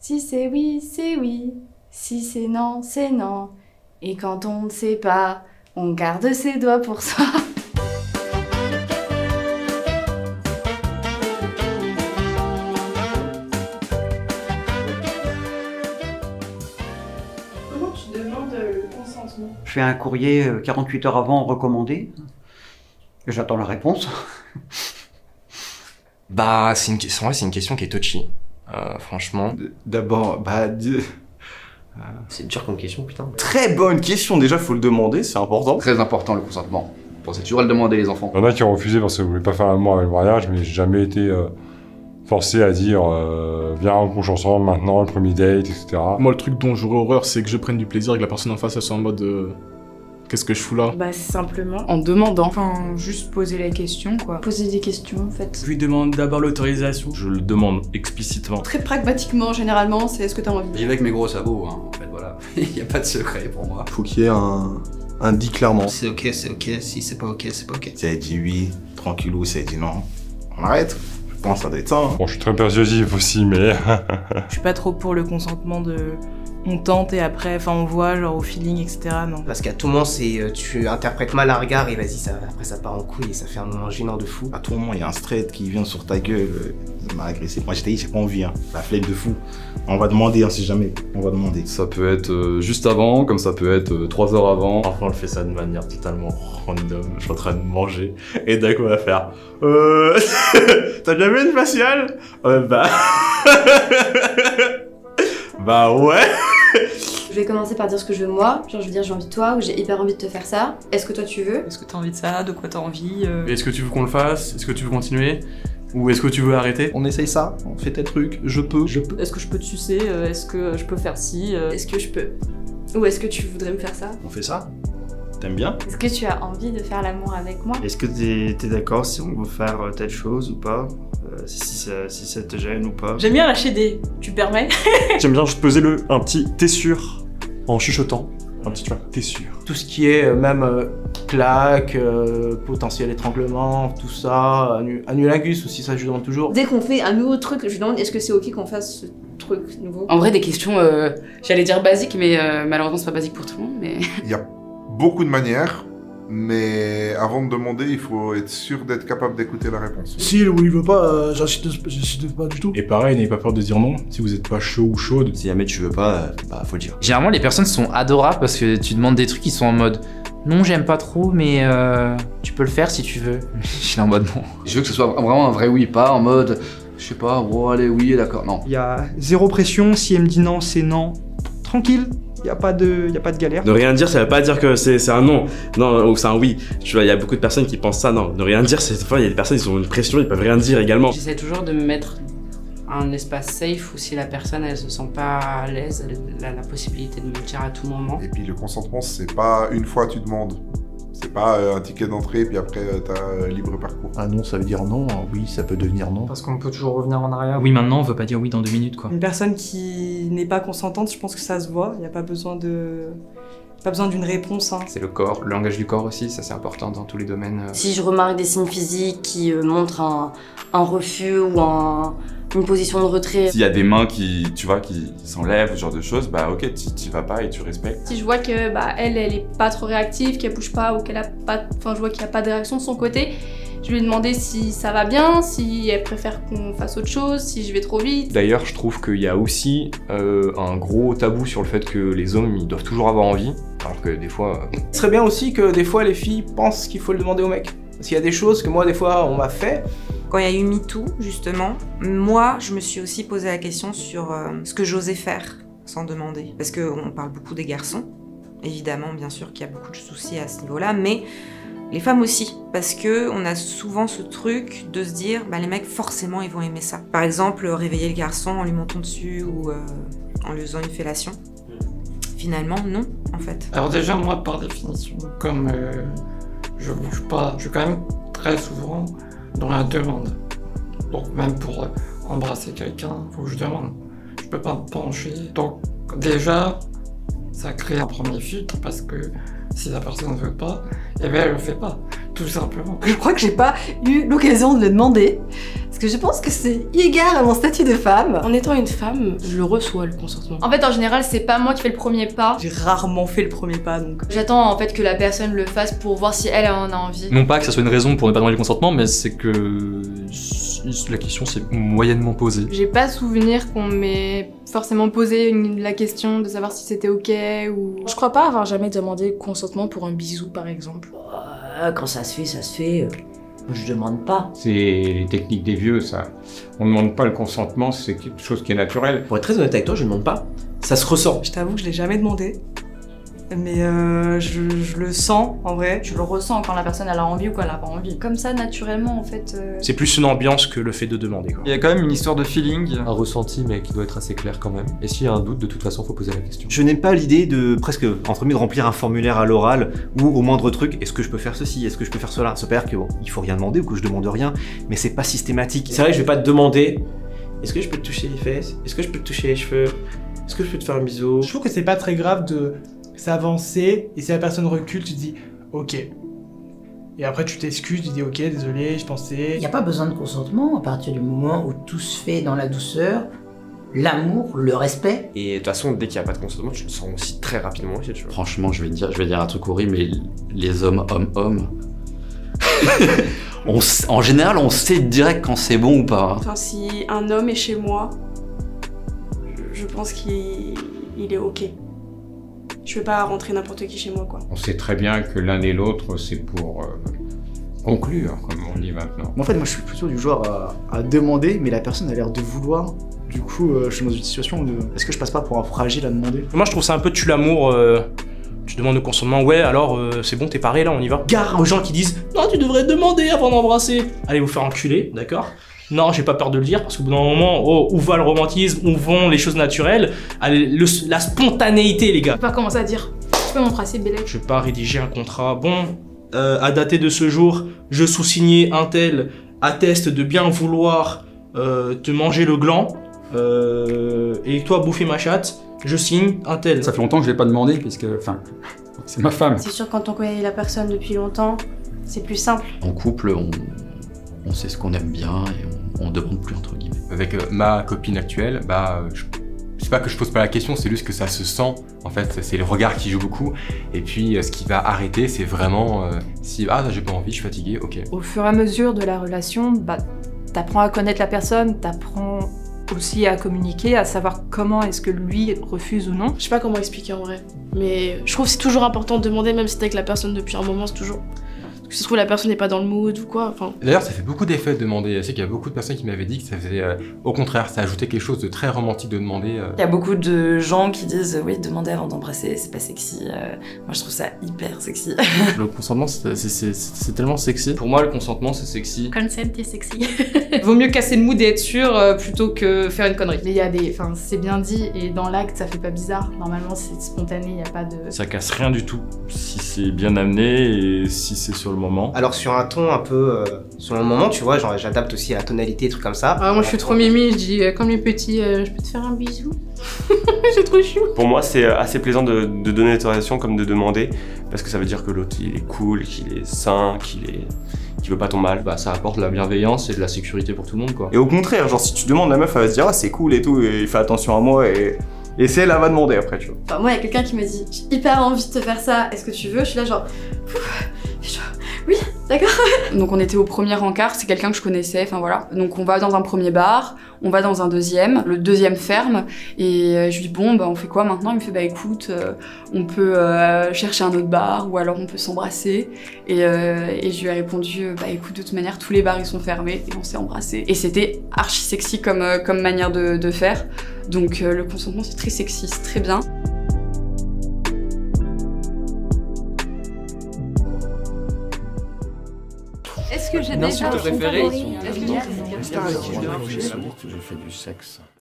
Si c'est oui, c'est oui. Si c'est non, c'est non. Et quand on ne sait pas, on garde ses doigts pour soi. Comment tu demandes le consentement? Je fais un courrier 48 heures avant recommandé. J'attends la réponse. Bah, c'est une question qui est touchy. Franchement. D'abord, C'est dur comme question, putain. très bonne question. Déjà, faut le demander, c'est important. Très important le consentement. Pensez toujours à le demander les enfants. Il y en a qui ont refusé parce qu'ils voulaient pas faire l'amour avec le mariage, mais j'ai jamais été forcé à dire viens on couche ensemble maintenant, le premier date, etc. Moi, le truc dont j'aurais horreur, c'est que je prenne du plaisir et que la personne en face, elle soit en mode qu'est-ce que je fous là? Bah simplement en demandant. Enfin, juste poser la question, quoi. Poser des questions, en fait. Je lui demande d'abord l'autorisation. Je le demande explicitement. Très pragmatiquement, généralement, c'est est-ce que t'as envie? J'y vais avec mes gros sabots, hein, en fait, voilà. Il n'y a pas de secret pour moi. Faut qu'il y ait un dit clairement. C'est ok, si c'est pas ok, c'est pas ok. Si elle dit oui, tranquillou, si elle dit non, on arrête. Je pense que ça doit être ça. Hein. Bon, je suis très persuasif aussi, mais... Je suis pas trop pour le consentement de... On tente et après, enfin on voit, genre au feeling, etc. Non. Parce qu'à tout moment, tu interprètes mal un regard et vas-y, après ça part en couille et ça fait un moment gênant de fou. À tout moment, il y a un straight qui vient sur ta gueule, il m'a agressé. Moi, j'ai pas envie, hein. La flemme de fou. On va demander, hein, si jamais. On va demander. Ça peut être juste avant, comme ça peut être 3 heures avant. Parfois, on le fait ça de manière totalement random. Je suis en train de manger et d'un coup, on va faire t'as déjà vu une faciale? Bah ouais. Je vais commencer par dire ce que je veux moi. Genre, je veux dire j'ai envie de toi ou j'ai hyper envie de te faire ça. Est-ce que toi tu veux? Est-ce que t'as envie de ça? De quoi t'as envie? Est-ce que tu veux qu'on le fasse? Est-ce que tu veux continuer? Ou est-ce que tu veux arrêter? On essaye ça, on fait tel truc, je peux. Est-ce que je peux te sucer? Est-ce que je peux faire ci? Est-ce que je peux? Ou est-ce que tu voudrais me faire ça? On fait ça? T'aimes bien? Est-ce que tu as envie de faire l'amour avec moi? Est-ce que t'es d'accord si on veut faire telle chose ou pas? Si ça te gêne ou pas? J'aime bien lâcher des... Tu permets? J'aime bien juste peser un petit t'es sûr en chuchotant. Un petit tu vois, t'es sûr. Tout ce qui est même claque, potentiel étranglement, tout ça, annulingus aussi, ça je demande toujours. Dès qu'on fait un nouveau truc, je lui demande est-ce que c'est ok qu'on fasse ce truc nouveau? En vrai, des questions, j'allais dire basiques, mais malheureusement c'est pas basique pour tout le monde. Mais... Il y a beaucoup de manières, mais avant de demander, il faut être sûr d'être capable d'écouter la réponse. Si il veut pas, j'insiste pas du tout. Et pareil, n'ayez pas peur de dire non, si vous êtes pas chaud ou chaude. Si jamais tu veux pas, bah faut le dire. Généralement, les personnes sont adorables parce que tu demandes des trucs qui sont en mode non, j'aime pas trop, mais tu peux le faire si tu veux. Je suis en mode non. Je veux que ce soit vraiment un vrai oui, pas en mode je sais pas, bon allez oui, d'accord, non. Il y a zéro pression, si elle me dit non, c'est non. Tranquille. Y a pas de galère. Ne rien dire, ça veut pas dire que c'est un non. Non, ou c'est un oui. Tu vois, il y a beaucoup de personnes qui pensent ça, non. Ne rien dire, il y a des personnes qui ont une pression, ils peuvent rien dire également. J'essaie toujours de me mettre un espace safe où si la personne elle se sent pas à l'aise, elle a la possibilité de me le dire à tout moment. Et puis le consentement, c'est pas une fois tu demandes. C'est pas un ticket d'entrée, puis après t'as libre parcours. Un non, ça veut dire non. Un oui, ça peut devenir non. Parce qu'on peut toujours revenir en arrière. Oui, maintenant, on veut pas dire oui dans 2 minutes, quoi. Une personne qui n'est pas consentante, je pense que ça se voit. Il n'y a pas besoin d'une réponse. Hein. C'est le corps, le langage du corps aussi, ça c'est important dans tous les domaines. Si je remarque des signes physiques qui montrent un refus ou une position de retrait. S'il y a des mains qui s'enlèvent, ce genre de choses, bah ok, t'y vas pas et tu respectes. Si je vois que elle est pas trop réactive, qu'elle bouge pas ou qu'elle a pas, enfin je vois qu'il y a pas de réaction de son côté, je vais lui demander si ça va bien, si elle préfère qu'on fasse autre chose, si je vais trop vite. D'ailleurs, je trouve qu'il y a aussi un gros tabou sur le fait que les hommes ils doivent toujours avoir envie, alors que des fois. Ce serait bien aussi que des fois les filles pensent qu'il faut le demander au mec. Parce qu'il y a des choses que moi des fois on m'a fait. Quand il y a eu MeToo, justement, moi, je me suis aussi posé la question sur ce que j'osais faire sans demander. Parce qu'on parle beaucoup des garçons, évidemment, bien sûr qu'il y a beaucoup de soucis à ce niveau-là, mais les femmes aussi. Parce qu'on a souvent ce truc de se dire, les mecs, forcément, ils vont aimer ça. Par exemple, réveiller le garçon en lui montant dessus ou en lui faisant une fellation. Finalement, non, en fait. Alors déjà, moi, par définition, comme je bouge pas, je suis quand même très souvent dans la demande. Donc même pour embrasser quelqu'un, faut que je demande. Je peux pas me pencher. Donc déjà, ça crée un premier filtre parce que si la personne ne veut pas, eh bien elle le fait pas. tout simplement. Je crois que j'ai pas eu l'occasion de le demander, parce que je pense que c'est égard à mon statut de femme. En étant une femme, je le reçois le consentement. En fait, en général, c'est pas moi qui fais le premier pas. J'ai rarement fait le premier pas, donc... J'attends en fait que la personne le fasse pour voir si elle en a envie. Non pas que ça soit une raison pour ne pas demander le consentement, mais c'est que la question s'est moyennement posée. J'ai pas souvenir qu'on m'ait forcément posé la question de savoir si c'était ok ou... Je crois pas avoir jamais demandé le consentement pour un bisou par exemple. Quand ça se fait, ça se fait. Je demande pas. C'est les techniques des vieux, ça. On ne demande pas le consentement, c'est quelque chose qui est naturel. Pour être très honnête avec toi, je ne demande pas. Ça se ressent. Je t'avoue que je l'ai jamais demandé. Mais je le sens en vrai. Tu le ressens quand la personne elle a envie ou quand elle a pas envie. Comme ça, naturellement en fait. C'est plus une ambiance que le fait de demander, quoi. Il y a quand même une histoire de feeling. Un ressenti, mais qui doit être assez clair quand même. Et s'il y a un doute, de toute façon, faut poser la question. Je n'aime pas l'idée de presque, entre guillemets, de remplir un formulaire à l'oral où au moindre truc, est-ce que je peux faire ceci, est-ce que je peux faire cela. Ça peut dire que bon, il faut rien demander ou que je demande rien, mais c'est pas systématique. C'est vrai que je vais pas te demander est-ce que je peux te toucher les fesses, est-ce que je peux te toucher les cheveux, est-ce que je peux te faire un bisou. Je trouve que c'est pas très grave de s'avancer et si la personne recule, tu te dis ok. Et après tu t'excuses, tu dis ok, désolé, je pensais. Il n'y a pas besoin de consentement à partir du moment où tout se fait dans la douceur, l'amour, le respect. Et de toute façon, dès qu'il n'y a pas de consentement, tu le sens aussi très rapidement aussi, tu vois. Franchement, je vais dire un truc horrible, mais les hommes, en général, on sait direct quand c'est bon ou pas. Enfin, si un homme est chez moi, je pense qu'il est ok. Je vais pas rentrer n'importe qui chez moi, quoi. On sait très bien que l'un et l'autre, c'est pour conclure, comme on dit maintenant. En fait, moi, je suis plutôt du genre à demander, mais la personne a l'air de vouloir. Du coup, je suis dans une situation de... Est-ce que je passe pas pour un fragile à demander? Moi, je trouve ça un peu tue l'amour. Tu demandes le consentement, ouais, alors c'est bon, t'es paré, là, on y va. Gare aux gens qui disent non, tu devrais demander avant d'embrasser. Allez vous faire enculer, d'accord? Non, j'ai pas peur de le dire, parce qu'au bout d'un moment, oh, où va le romantisme, où vont les choses naturelles? Allez, la spontanéité, les gars. Je vais pas commencer à dire tu peux m'embrasser, Bélec. Je vais pas rédiger un contrat. Bon, à dater de ce jour, je sous-signais un tel atteste de bien vouloir te manger le gland, et toi bouffer ma chatte, je signe un tel. Ça fait longtemps que je l'ai pas demandé, puisque, enfin, c'est ma femme. C'est sûr, quand on connaît la personne depuis longtemps, c'est plus simple. En couple, on sait ce qu'on aime bien et on demande plus, entre guillemets. Avec ma copine actuelle, c'est pas que je pose pas la question, c'est juste que ça se sent. En fait, c'est le regard qui joue beaucoup. Et puis, ce qui va arrêter, c'est vraiment si j'ai pas envie, je suis fatigué, ok. Au fur et à mesure de la relation, t'apprends à connaître la personne, t'apprends aussi à communiquer, à savoir comment est-ce que lui refuse ou non. Je sais pas comment expliquer en vrai, mais je trouve que c'est toujours important de demander, même si t'es avec la personne depuis un moment, c'est toujours... Si ça se trouve la personne n'est pas dans le mood ou quoi, enfin... D'ailleurs, ça fait beaucoup d'effet de demander. Je sais qu'il y a beaucoup de personnes qui m'avaient dit que ça faisait... au contraire, ça ajoutait quelque chose de très romantique de demander. Il y a beaucoup de gens qui disent oui, demander avant d'embrasser, c'est pas sexy. Moi, je trouve ça hyper sexy. Le consentement, c'est tellement sexy. Pour moi, le consentement, c'est sexy. Consent est sexy. Vaut mieux casser le mood et être sûr plutôt que faire une connerie. Mais il y a des... Enfin, c'est bien dit, et dans l'acte, ça fait pas bizarre. Normalement, c'est spontané, il y a pas de... Ça casse rien du tout. Si c'est bien amené et si c'est sur le moment. Alors sur un ton un peu sur le moment, tu vois, genre j'adapte aussi à la tonalité, trucs comme ça. Moi je suis trop mimi, je dis comme les petits, je peux te faire un bisou. J'ai trop chou. Pour moi c'est assez plaisant de donner l'autorisation comme de demander, parce que ça veut dire que l'autre il est cool, qu'il est sain, qu'il veut pas ton mal. Ça apporte de la bienveillance et de la sécurité pour tout le monde, quoi. Et au contraire, genre si tu demandes, la meuf elle va se dire c'est cool et tout, et il fait attention à moi et c'est elle va demander après, tu vois. Enfin, moi il y a quelqu'un qui me dit j'ai hyper envie de te faire ça, est-ce que tu veux? Je suis là genre oui, d'accord. Donc on était au premier encart, c'est quelqu'un que je connaissais, enfin voilà. Donc on va dans un premier bar, on va dans un deuxième, le deuxième ferme, et je lui dis bon on fait quoi maintenant? Il me fait écoute, on peut chercher un autre bar, ou alors on peut s'embrasser. Et je lui ai répondu écoute, de toute manière tous les bars ils sont fermés, et on s'est embrassés. Et c'était archi sexy comme manière de faire. Donc le consentement c'est très sexy, c'est très bien. Est-ce que j'ai déjà préféré? Je fais du sexe.